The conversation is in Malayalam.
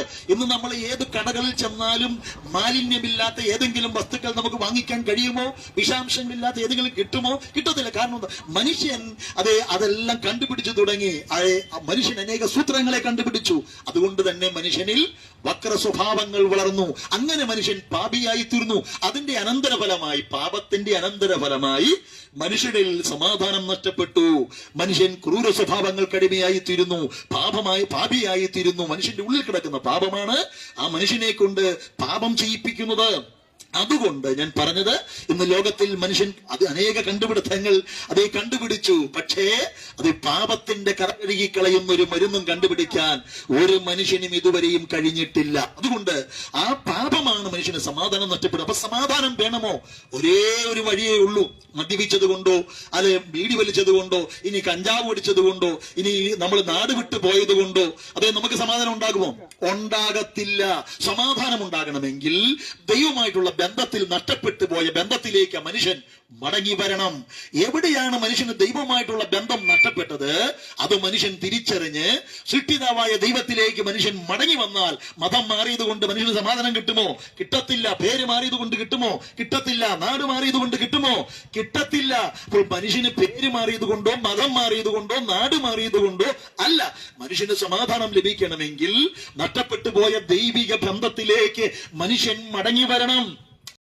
ഉണ്ട്. ഇന്ന് നമ്മൾ ഏത് കടകളിൽ ചെന്നാലും മാലിന്യമില്ലാത്ത ഏതെങ്കിലും വസ്തുക്കൾ നമുക്ക് വാങ്ങിക്കാൻ കഴിയുമോ? വിഷാംശങ്ങളില്ലാത്ത ഏതെങ്കിലും കിട്ടുമോ? കിട്ടത്തില്ല. കാരണം മനുഷ്യൻ അതെല്ലാം കണ്ടുപിടിച്ചു തുടങ്ങി. മനുഷ്യൻ അനേക സൂത്രങ്ങളെ കണ്ടുപിടിച്ചു. അതുകൊണ്ട് തന്നെ മനുഷ്യനിൽ വക്ര സ്വഭാവങ്ങൾ വളർന്നു. അങ്ങനെ മനുഷ്യൻ പാപിയായി തീർന്നു. അതിന്റെ അനന്തരഫലമായി, പാപത്തിന്റെ അനന്തരഫലമായി മനുഷ്യനിൽ സമാധാനം നഷ്ടപ്പെട്ടു. മനുഷ്യൻ ക്രൂര സ്വഭാവങ്ങൾക്ക് അടിമയായി തീരുന്നു, പാപിയായി തീരുന്നു. മനുഷ്യന്റെ ഉള്ളിൽ കിടക്കുന്ന പാപമാണ് ആ മനുഷ്യനെ കൊണ്ട് പാപം ചെയ്യിപ്പിക്കുന്നത്. അതുകൊണ്ട് ഞാൻ പറഞ്ഞത്, ഇന്ന് ലോകത്തിൽ മനുഷ്യൻ അനേക കണ്ടുപിടുത്തങ്ങൾ കണ്ടുപിടിച്ചു. പക്ഷേ അത് പാപത്തിന്റെ കറകഴുകിക്കളയുന്ന ഒരു മരുന്നും കണ്ടുപിടിക്കാൻ ഒരു മനുഷ്യനും ഇതുവരെയും കഴിഞ്ഞിട്ടില്ല. അതുകൊണ്ട് ആ പാപമാണ് മനുഷ്യന് സമാധാനം നഷ്ടപ്പെടുന്നത്. അപ്പൊ സമാധാനം വേണമോ? ഒരേ ഒരു വഴിയേ ഉള്ളൂ. മദ്യപിച്ചത് കൊണ്ടോ, അല്ലെ ബീഡി വലിച്ചത് കൊണ്ടോ, ഇനി കഞ്ചാവ് പിടിച്ചത് കൊണ്ടോ, ഇനി നമ്മൾ നാട് വിട്ടു പോയത് കൊണ്ടോ നമുക്ക് സമാധാനം ഉണ്ടാകുമോ? ഉണ്ടാകത്തില്ല. സമാധാനം ഉണ്ടാകണമെങ്കിൽ ദൈവമായിട്ടുള്ള ബന്ധത്തിൽ നഷ്ടപ്പെട്ടു പോയ ബന്ധത്തിലേക്ക് മനുഷ്യൻ മടങ്ങി വരണം. എവിടെയാണ് മനുഷ്യന് ദൈവമായിട്ടുള്ള ബന്ധം നഷ്ടപ്പെട്ടത്, അത് മനുഷ്യൻ തിരിച്ചറിഞ്ഞ് സൃഷ്ടിതാവായ ദൈവത്തിലേക്ക് മനുഷ്യൻ മടങ്ങി വന്നാൽ, മതം മാറിയത് കൊണ്ട് മനുഷ്യന് സമാധാനം കിട്ടുമോ? കിട്ടത്തില്ല. പേര് മാറിയത് കൊണ്ട് കിട്ടുമോ? കിട്ടത്തില്ല. നാട് മാറിയത് കൊണ്ട് കിട്ടുമോ? കിട്ടത്തില്ല. അപ്പോൾ മനുഷ്യന് പേര് മാറിയത് കൊണ്ടോ, മതം മാറിയത് കൊണ്ടോ, നാട് മാറിയത് കൊണ്ടോ അല്ല. മനുഷ്യന് സമാധാനം ലഭിക്കണമെങ്കിൽ നഷ്ടപ്പെട്ടു പോയ ദൈവിക ബന്ധത്തിലേക്ക് മനുഷ്യൻ മടങ്ങി വരണം.